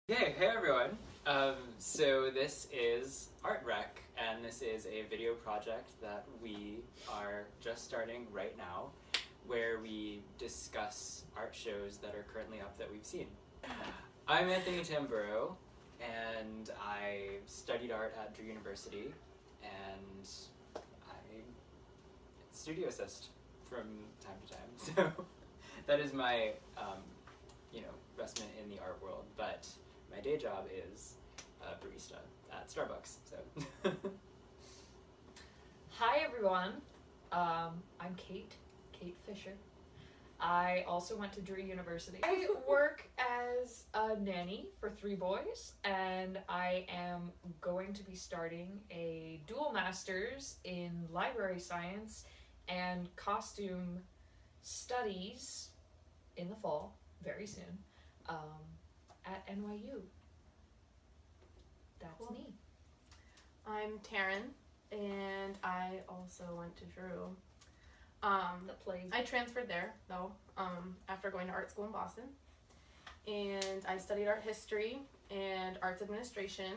Hey everyone! So this is ArtWreck, and this is a video project that we are just starting right now, where we discuss art shows that are currently up that we've seen. I'm Anthony Tamburro, and I studied art at Drew University, and I studio assist from time to time. So that is my, investment in the art world, but my day job is barista at Starbucks. So. Hi everyone, I'm Kate Fisher. I also went to Drew University. I work as a nanny for 3 boys, and I am going to be starting a dual master's in library science and costume studies in the fall, very soon, at NYU. That's Cool. me. I'm Taryn, and I also went to Drew. The plague. I transferred there, though, after going to art school in Boston. And I studied art history and arts administration,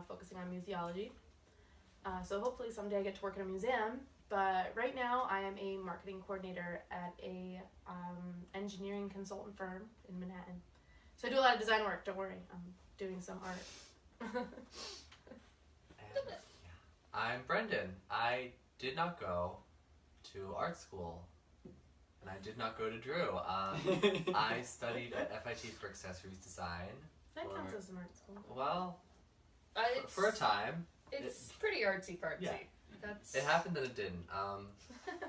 focusing on museology. So hopefully someday I get to work in a museum. But right now I am a marketing coordinator at a engineering consultant firm in Manhattan. So I do a lot of design work, don't worry. I'm doing some art. I'm Brendan. I did not go to art school, and I did not go to Drew. I studied at FIT for accessories design. That counts as an art school. Well, It's- for a time. It's pretty artsy fartsy. Yeah. That's It happened that it didn't.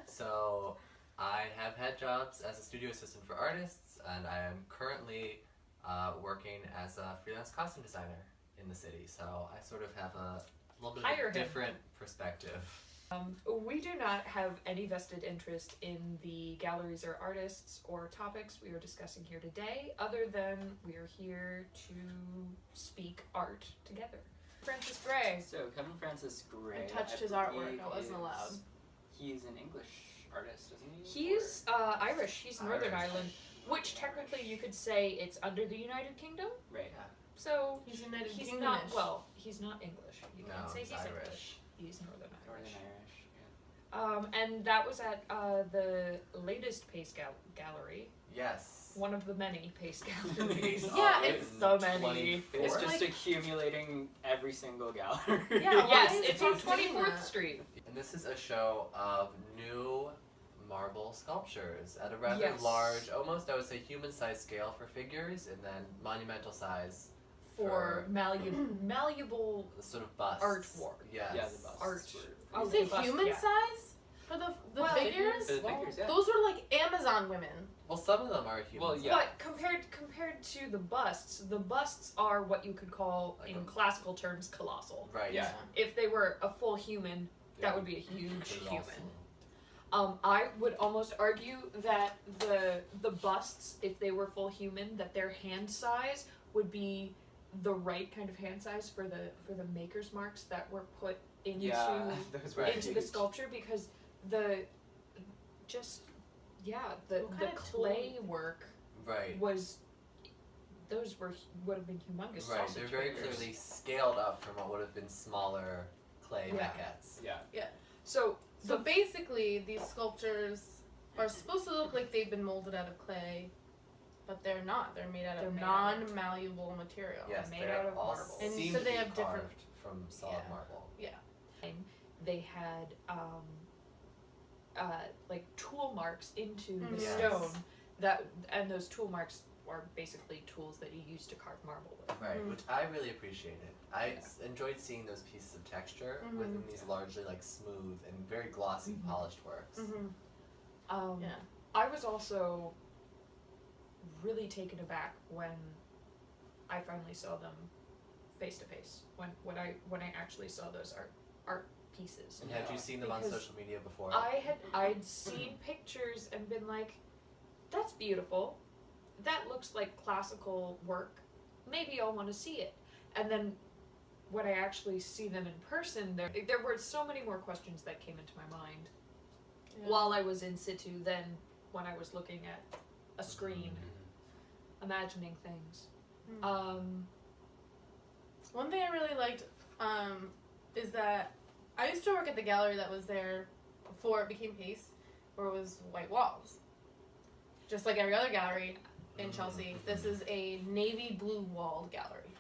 So I have had jobs as a studio assistant for artists, and I am currently working as a freelance costume designer in the city. So I sort of have a little bit Hire of him. a different perspective. We do not have any vested interest in the galleries or artists or topics we are discussing here today, other than we are here to speak art together. Francis Gray. So Kevin Francis Gray. I touched his believe artwork. I wasn't allowed. He's an English artist, isn't he? He's Irish. He's Northern Irish. Ireland, which technically you could say it's under the United Kingdom. Right. So He's United he's Kingdomish. not he's not English. You No, can't say he's he's Irish. English. He's Northern Northern Irish. Irish. And that was at the latest Pace Gallery. Yes. One of the many Pace galleries. Yeah, it's so many. It's Fourth? just accumulating every single gallery. Yeah, Yes, why is it's on Pace doing 24th that? Street. And this is a show of new marble sculptures at a rather Yes. large, almost I would say human-sized scale for figures, and then monumental size For malleable sort of busts. artwork. Yes. Yeah, the busts. Art. were- Is it bust, human yeah. size for the Well, figures? For the figures, yeah. Those were like Amazon women. Well, some of them are human. Well, yeah. But compared to the busts are what you could call, Like in a- classical terms, colossal. Right. Yeah. If they were a full human, that would be a huge Colossal. human. I would almost argue that the busts, if they were full human, that their hand size would be the right kind of hand size for the maker's marks that were put into Yeah, those were Right. into the huge. sculpture, because the What kind of clay tool? work Right. would have been humongous. Right. sausage They're very fingers. clearly scaled up from what would have been smaller clay Yeah. maquettes. Yeah. So So basically, these sculptures are supposed to look like they've been molded out of clay, but they're not. They're made out of They're made out of- non-malleable material. Yes, made they're out of all marble. And seem so to they be have different- carved from solid Yeah. marble. they had like tool marks into the Yes. stone, and those tool marks are basically tools that you use to carve marble with. Right, Mm. which I really appreciated. I enjoyed seeing those pieces of texture Mhm. within these largely like smooth and very glossy Mhm. polished works. Mm-hmm. Yeah. I was also really taken aback when I finally saw them face to face. When I actually saw those art pieces. And had you seen them on Because social media before? I'd seen pictures and been like, that's beautiful. That looks like classical work. Maybe I'll want to see it. And then when I actually see them in person, there were so many more questions that came into my mind Yeah. while I was in situ than when I was looking at a screen, imagining things. One thing I really liked is that I used to work at the gallery that was there before it became Pace, where it was white walls. Just like every other gallery in Chelsea. This is a navy blue walled gallery.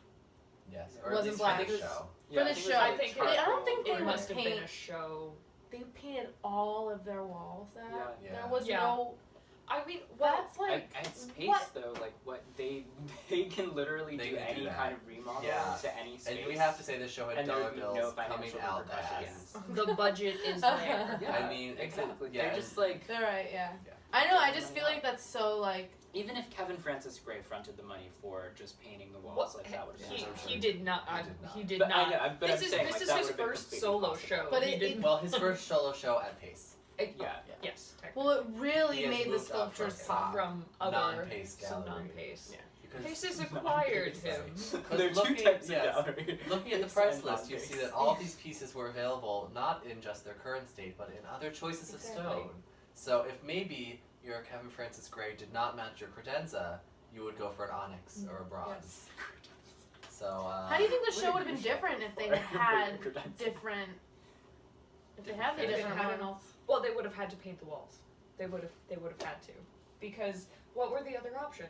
Yes. It wasn't black. For the show. For the show. I think I don't think they it would must have been paint. a show. They painted all of their walls that. Yeah. There was Yeah. no. I mean, well, That's like. At Space what? though, like what they can literally They do can do any that. kind of remodel Yeah. to any space. And we have to say this show had And there dollar would be bills no coming financial out repercussions. as. the budget is there. Yeah, I mean, exactly. yeah, They're just like, They're right, yeah. Yeah. I know, I just feel like that's so like. even if Kevin Francis Gray fronted the money for just painting the walls, Well, like that would have been he, so he true. did not. He did not. He did But not. I know, but this I'm is saying, this like, is that his would have been first completely solo possible. show. But he it- didn't. Well, his first solo show at Pace. Yeah. Yes. Technically. Well, it really He has made the moved up from sculptures pop. From other non-Pace some gallery. non-pace. Yeah. Because Pace has acquired him. There are two looking- types yes. of gallery. Looking at the Pace price and list, you non-pace. see that all of these pieces were available not in just their current state, but in other choices Exactly. of stone. So if maybe your Kevin Francis Gray did not match your credenza, you would go for an onyx or a bronze. So How do you think the What show did would have you been show different if they for? had Credenza. different. If they Different had the finish. different Had ones. Well, they would have had to paint the walls. They would have had to, because what were the other options?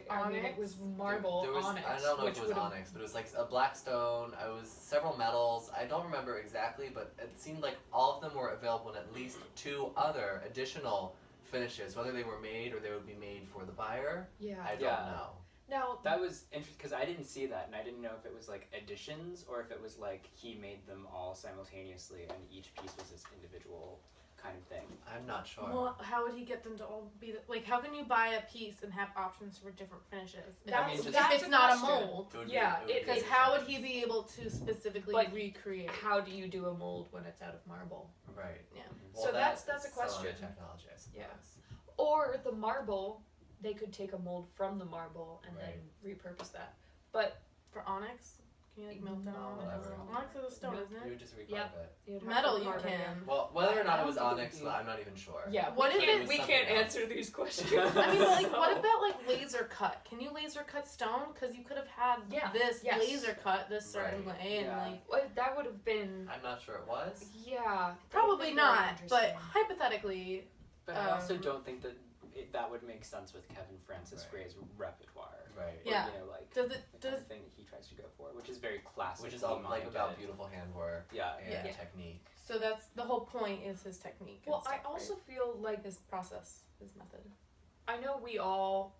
I mean, it was marble, there was, onyx. I don't know which if it was would have- onyx, but it was like a black stone. I was several metals. I don't remember exactly, but it seemed like all of them were available in at least 2 other additional finishes, whether they were made or they would be made for the buyer. Yeah. I don't Yeah. know. Now That was interesting because I didn't see that, and I didn't know if it was like additions or if it was like he made them all simultaneously and each piece was his individual kind of thing. I'm not sure. Well, how would he get them to all be like? How can you buy a piece and have options for different finishes? That's- If that's it's a not question. a mold, It would yeah, be, because how would he be able to specifically But recreate? how do you do a mold when it's out of marble? Right. Yeah. Well, So that's that a is some other question. technology, I suppose. Yeah. Or the marble, they could take a mold from the marble and Right. then repurpose that. But For onyx, can you like melt down No, onyx? whatever. Onyx is a stone, No. isn't You it? would just recarve Yep. it. you'd have Metal to you carve it can. in. Well, whether or not I it was don't think it onyx, would be- I'm not even sure. Yeah, What we if can't, it- we something can't else. answer these questions. I mean, like, what So- about like laser cut? Can you laser cut stone? Because you could have had Yeah, this yes. laser cut this certain Right. way, and Yeah. like Well, that would have been I'm not sure it was. yeah. that would've probably been very not, but interesting. hypothetically, But I also Um, don't think that that would make sense with Kevin Francis Right. Gray's repertoire. Right. Or, Yeah. you know, like does it the kind does of thing that he tries to go for, which is very classic. Which is all like about beautiful handwork Yeah. and Yeah. technique. so that's the whole point is his technique. and Well, I stuff, also right? feel like his process, his method. I know we all,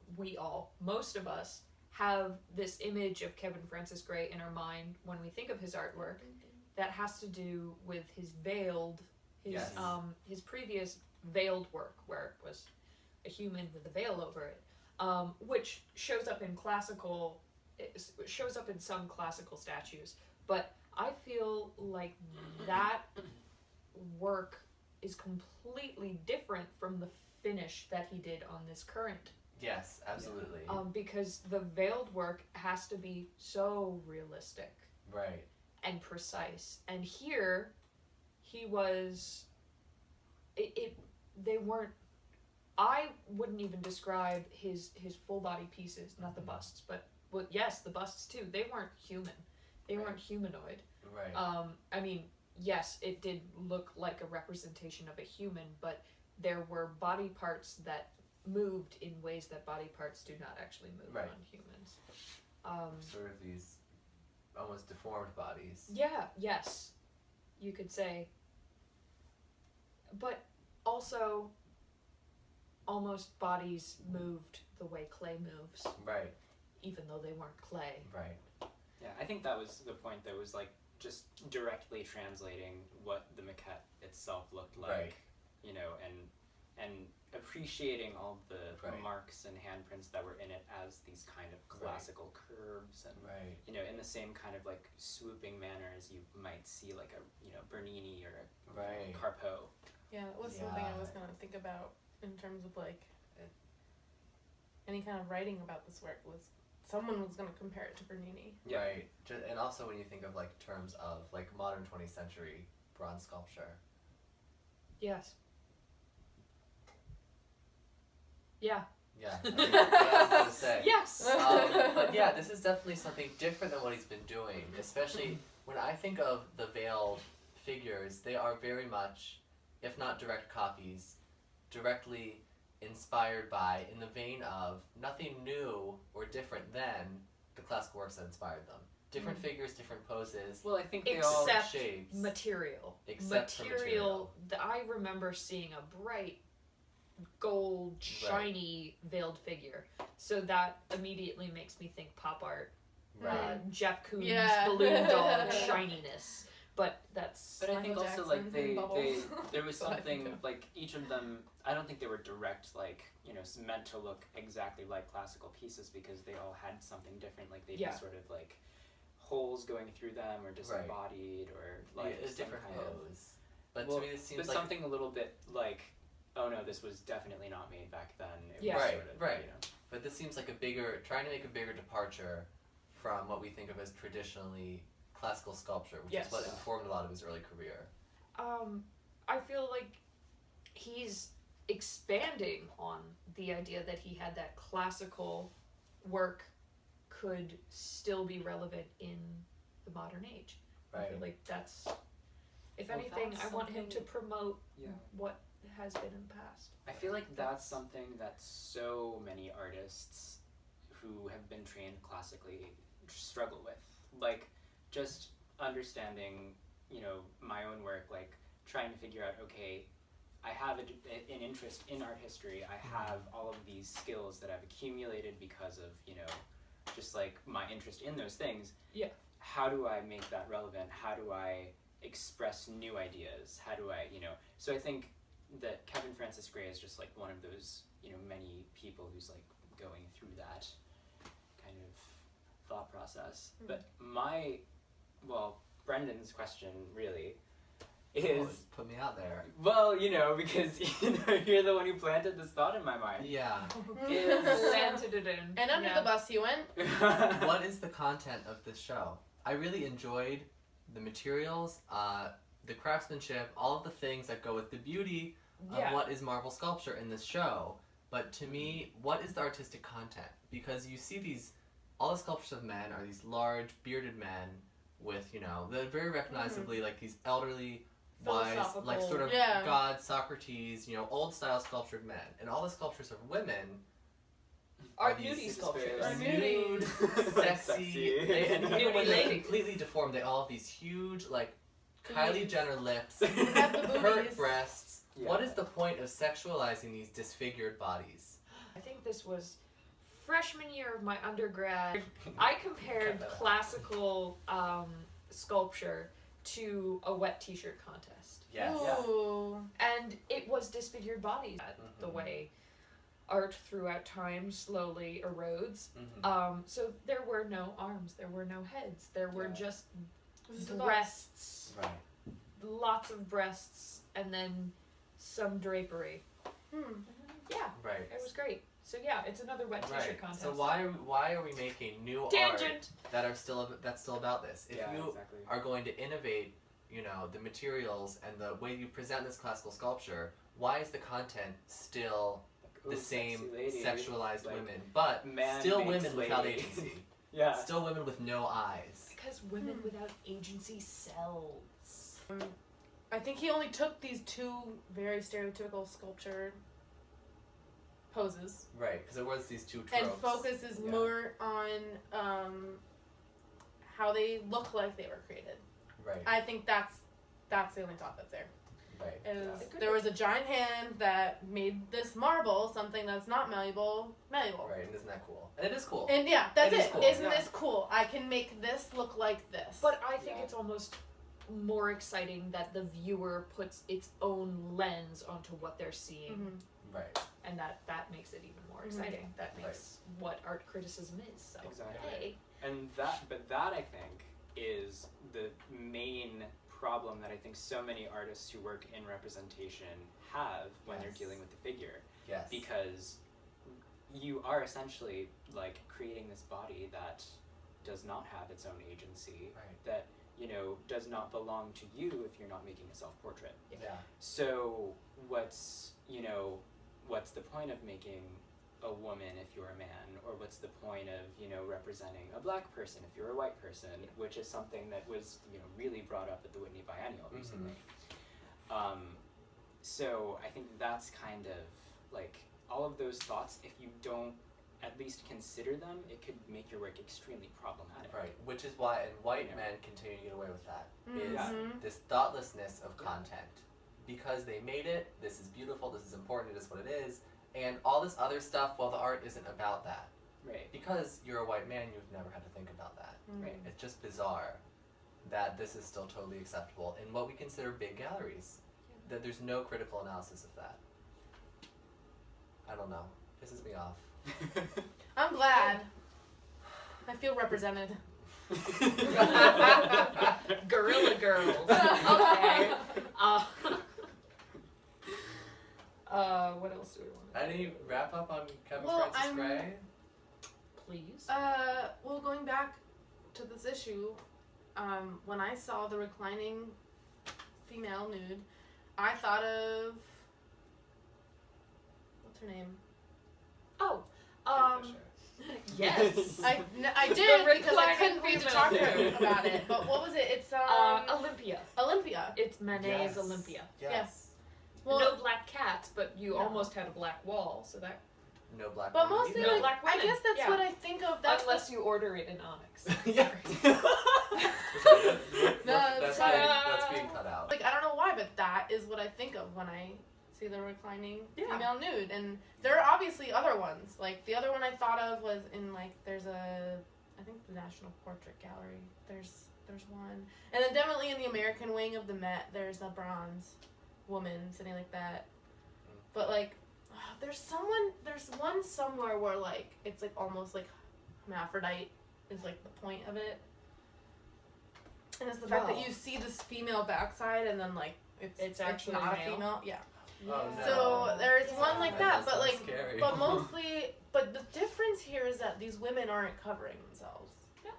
most of us have this image of Kevin Francis Gray in our mind when we think of his artwork that has to do with his Yes. his previous veiled work where it was a human with a veil over it, which shows up in some classical statues, but I feel like that work is completely different from the finish that he did on this current, Yes, absolutely. because the veiled work has to be so realistic Right. and precise, and here he was they weren't, I wouldn't even describe his full body pieces, not the busts, but well, yes, the busts too, they weren't human, they weren't humanoid. Right. I mean, yes, it did look like a representation of a human, but there were body parts that moved in ways that body parts do not actually move Right. on humans. Sort of these almost deformed bodies. Yeah, yes, you could say. But also, almost bodies moved the way clay moves, Right. even though they weren't clay. Right. Yeah, I think that was the point. That was like just directly translating what the maquette itself looked like, Right. you know, and appreciating all the Right. marks and handprints that were in it as these kind of classical curves and Right. you know, in the same kind of like swooping manner as you might see like a Bernini or a Right. Carpeau. Yeah, that was something I Yeah. was gonna think about in terms of like any kind of writing about this work was someone was gonna compare it to Bernini. Yeah. Right. And also when you think of like terms of like modern 20th century bronze sculpture. Yes. Yeah, Yeah, I think that's what I was going to say. Yes. But yeah, this is definitely something different than what he's been doing, especially when I think of the veiled figures, they are very much, if not direct copies, directly inspired by, in the vein of, nothing new or different than the classical works that inspired them. Different figures, different poses, Well, I think they all Except shapes. material. Except for material. I remember seeing a bright gold, shiny, veiled figure. So that immediately makes me think pop art. Right. Jeff Koons Yeah. balloon doll shininess. But that's... But I think Michael also, like, Jackson they and Bubbles. there was That's what I think something, of. like, each of them, I don't think they were direct, like, you know, meant to look exactly like classical pieces because they all had something different, like, they'd be sort of, like, holes going through them or disembodied or, like, a some different kind of... pose. But Well, to me, this seems but like something a little bit, like, oh no, this was definitely not made back then. It Yeah. was Right, sort of, right. You know. But this seems like trying to make a bigger departure from what we think of as traditionally classical sculpture, which Yes. is what informed a lot of his early career. I feel like he's expanding on the idea that he had that classical work could still be relevant in the modern age. I Right. feel like that's, if Well, anything, that's I want him to something- promote Yeah. what has been in the past. I feel like that's something that so many artists who have been trained classically struggle with. Like, just understanding, you know, my own work, like, trying to figure out, okay, I have an interest in art history, I have all of these skills that I've accumulated because of, you know, just, like, my interest in those things. Yeah. How do I make that relevant? How do I express new ideas? How do I, you know... So I think that Kevin Francis Gray is just, like, one of those, you know, many people who's, like, going through that kind of thought process. But Brendan's question really is, Put me out there. well, you know, because, you know, you're the one who planted this thought in my mind. Yeah. Planted it in. And under the bus he went. What is the content of this show? I really enjoyed the materials, the craftsmanship, all of the things that go with the beauty of what is marble sculpture in this show. But to me, what is the artistic content? Because you see all the sculptures of men are these large, bearded men with, you know, they're very recognizably like these elderly, wise, like sort of god Socrates, you know, old style sculptured men. And all the sculptures of women Are these nudie sculptures. Are nude, sexy, and even Nudie when they're ladies. completely deformed, they all have these huge, like, Kylie Boobies. Jenner lips, Have the hurt boobies. breasts. Yeah. What is the point of sexualizing these disfigured bodies? I think this was freshman year of my undergrad. I compared classical sculpture to a wet t-shirt contest. Yes. Ooh. And it was disfigured bodies. The Mhm. way art throughout time slowly erodes. Mhm. So there were no arms, there were no heads, there were just This is the bus. breasts, Right. lots of breasts, and then some drapery. Yeah, Right. it was great. So yeah, it's another wet t-shirt Right. contest. So why are we making new Tangent! art that's still about this? If Yeah, you exactly. are going to innovate, you know, the materials and the way you present this classical sculpture, why is the content still Ooh, the same sexy lady. sexualized Like, women, but man still makes women without lady. agency? Yeah. Still women with no eyes. Because women without agency sells. I think he only took these two very stereotypical sculpture poses Right, because it was these two tropes. and focuses Yeah. more on how they look like they were created. Right, I think that's the only thought that's there. right. Is Yeah. there was a giant hand that made this marble something that's not malleable. Right, and isn't that cool? And it is cool. And yeah, that's It is it. cool, Isn't yeah. this cool? I can make this look like this. But I think Yeah. it's almost more exciting that the viewer puts its own lens onto what they're seeing. Mhm. Right. And that makes it even more exciting. That makes what art criticism is. So Exactly. hey. And that I think is the main problem that I think so many artists who work in representation have when they're Yes. dealing with the figure, Yes. because you are essentially like creating this body that does not have its own agency, Right. that, you know, does not belong to you if you're not making a self-portrait. Yeah. So what's the point of making a woman if you're a man, or what's the point of, you know, representing a black person if you're a white person, which is something that was, you know, really brought up at the Whitney Biennial recently. So I think that's kind of like all of those thoughts, if you don't at least consider them, it could make your work extremely problematic. Right, which is why white men continue to get away with that. Is this thoughtlessness of content. Because they made it, this is beautiful, this is important, it is what it is, and all this other stuff, well, the art isn't about that. Right. Because you're a white man, you've never had to think about that. Right. It's just bizarre that this is still totally acceptable in what we consider big galleries. That there's no critical analysis of that. I don't know. Pisses me off. I'm glad. I feel represented. Gorilla Girls. Okay. What else do we want? Any wrap up on Kevin Well, Francis Gray? Please. Well, going back to this issue, when I saw the reclining female nude, I thought of, what's her name? Oh, Fisher. yes. I did The because I reclining couldn't wait to female talk to nude. her about it. But what was it? It's Olympia. Olympia. It's Manet's Yes. Olympia. Yes. Well, No black cats, but you No. almost had a black wall, so that. No black but women mostly, either. No like, black I women. guess that's Yeah. what I think of. That's Unless you order it in onyx. Yeah. that's that's being cut out. like, I don't know why, but that is what I think of when I see the reclining Yeah. female nude. And there are obviously other ones. Like, the other one I thought of was in, like, there's I think the National Portrait Gallery. There's one. And then definitely in the American wing of the Met, there's a bronze woman sitting like that. But, like, there's one somewhere where, like, it's, like, almost, like, hermaphrodite is, like, the point of it. And it's the fact that Wow. you see this female backside and then, like, it's actually not male? a female. Yeah. Oh, no. So there's one like that, That but, sounds like, scary. but mostly, but the difference here is that these women aren't covering themselves. Yeah.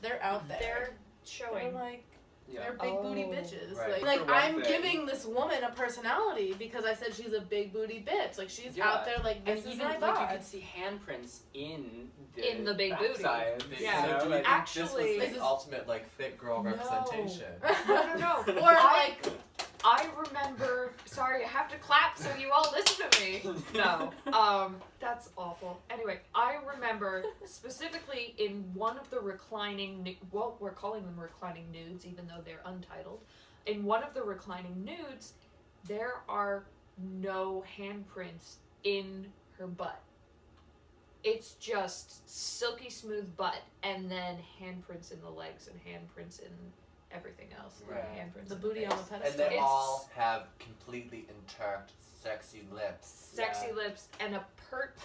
They're out there. They're They're showing. like, Yeah. they're big booty Oh. bitches. Right. Like For one I'm thing. giving this woman a personality because I said she's a big booty bitch. Like she's Yeah. out there like, And this is even my like you bod. can see handprints in the big booty. backside, Yeah. you know, So do you like, think this Actually- was This the is- ultimate like thick girl No. representation? No. Or like, I remember. Sorry, I have to clap so you all listen to me. No, that's awful. Anyway, I remember specifically in one of the reclining. Well, we're calling them reclining nudes, even though they're untitled. In one of the reclining nudes, there are no handprints in her butt. It's just silky smooth butt, and then handprints in the legs and handprints in everything else. and Right. Handprints the in booty face. on the pedestal. And they It's- all have completely intact, sexy lips. Sexy Yeah. lips and a pert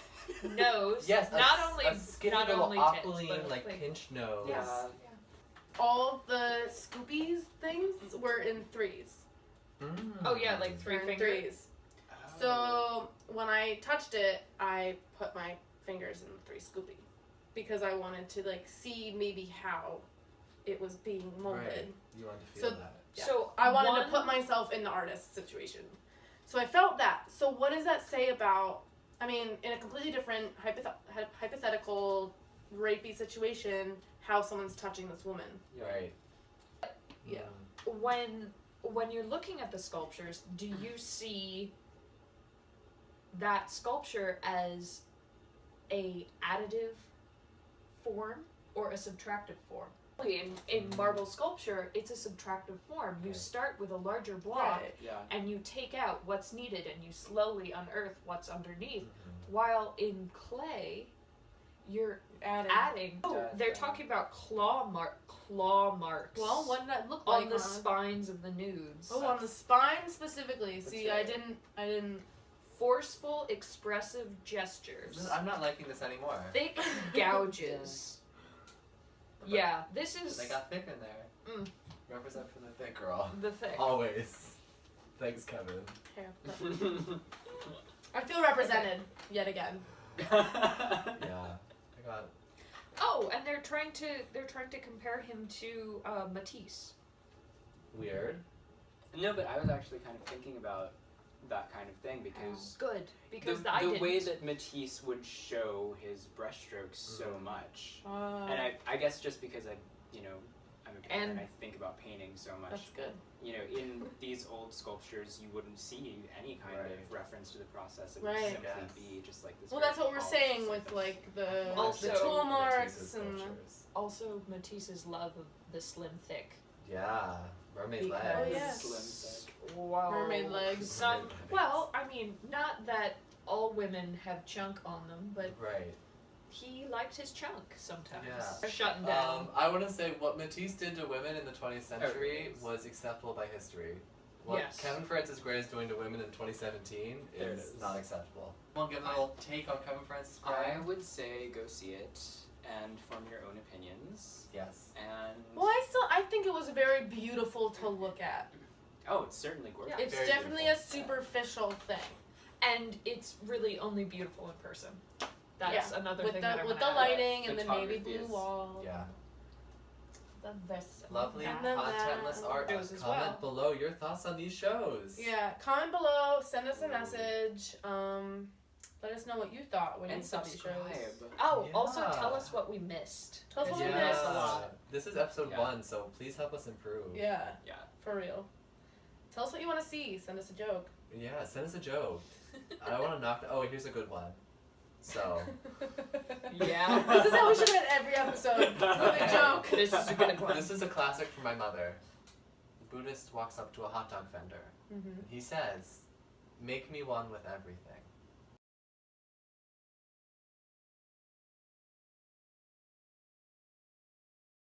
nose. Yes, not a, only a skinny not little only tits, aquiline, but, like pinched nose. Yes. Yeah. all the Scoopies things were in threes. Mm. Oh yeah, like They're three in fingers. threes. So when I touched it, I put my fingers in the three Scoopy because I wanted to like see maybe how it was being molded. Right. You want to feel So- that. Yeah. So I wanted one, to put myself in the artist's situation. So I felt that. So what does that say about, I mean, in a completely different hypothetical rapey situation, how someone's touching this woman? Right. Yeah. when you're looking at the sculptures, do you see that sculpture as a additive form or a subtractive form? In marble sculpture, it's a subtractive form. You Right. start with a larger block Yeah. and you take out what's needed and you slowly unearth what's underneath. Mhm. While in clay, you're Adding. adding. Oh, they're Definitely. talking about claw marks. Well, what did that look like? on the spines of the nudes. Oh, on the spine specifically. See, That's I right. didn't. Forceful, expressive gestures. I'm not liking this anymore. Thick gouges. Yeah, this is They got thick in there. Mm. Represent for the thick girl. the thick. Always. Thanks, Kevin. Here, I feel represented yet again. Yeah. I got. Oh, and they're trying to compare him to Matisse. Weird. No, but I was actually kind of thinking about that kind of thing because Good, because the I didn't. way that Matisse would show his brushstrokes so much, and I guess just because I'm a painter and I think about painting so much. That's good. In these old sculptures, you wouldn't see any kind of reference to the process. It would Right. simply be just like this. Well, very that's what we're polished saying with surface. like the Also, tool marks Matisse's and sculptures. Also, Matisse's love of the slim thick. Yeah, mermaid Because, Oh, legs. yes. Slim thick. Wow. mermaid legs. Some, Mermaid legs. well, I mean, not that all women have chunk on them, but Right. he liked his chunk sometimes. Yeah. Shutting down. I want to say what Matisse did to women in the 20th century yes. was acceptable by history. What Yes. Kevin Francis Gray is doing to women in 2017 There it is is. not acceptable. We'll give a little take on Kevin Francis Gray. I would say go see it and form your own opinions. Yes. And Well, I think it was very beautiful to look at. it's certainly gorgeous. Yeah. It's Very definitely beautiful. a superficial thing. And it's really only beautiful in person. That's another with thing the that I with want the to add. lighting and the navy Photography blue is- wall. Yeah. The vessel. Lovely And then contentless that- art. Shows as Comment well. below your thoughts on these shows. Yeah, comment below, send us a message. Let us know what you thought when you And saw these subscribe. shows. Oh, Yeah. also tell us what we missed. Tell us what we Yeah. missed. a lot. This is episode Yeah. 1, so please help us improve. Yeah, Yeah. for real. Tell us what you want to see. Send us a joke. Yeah, send us a joke. I want to knock. Oh, here's a good one. So. Yeah. This is how we should end every episode with a joke. This is a good one. This is a classic from my mother. The Buddhist walks up to a hot dog vendor. Mm-hmm. And he says, "Make me one with everything."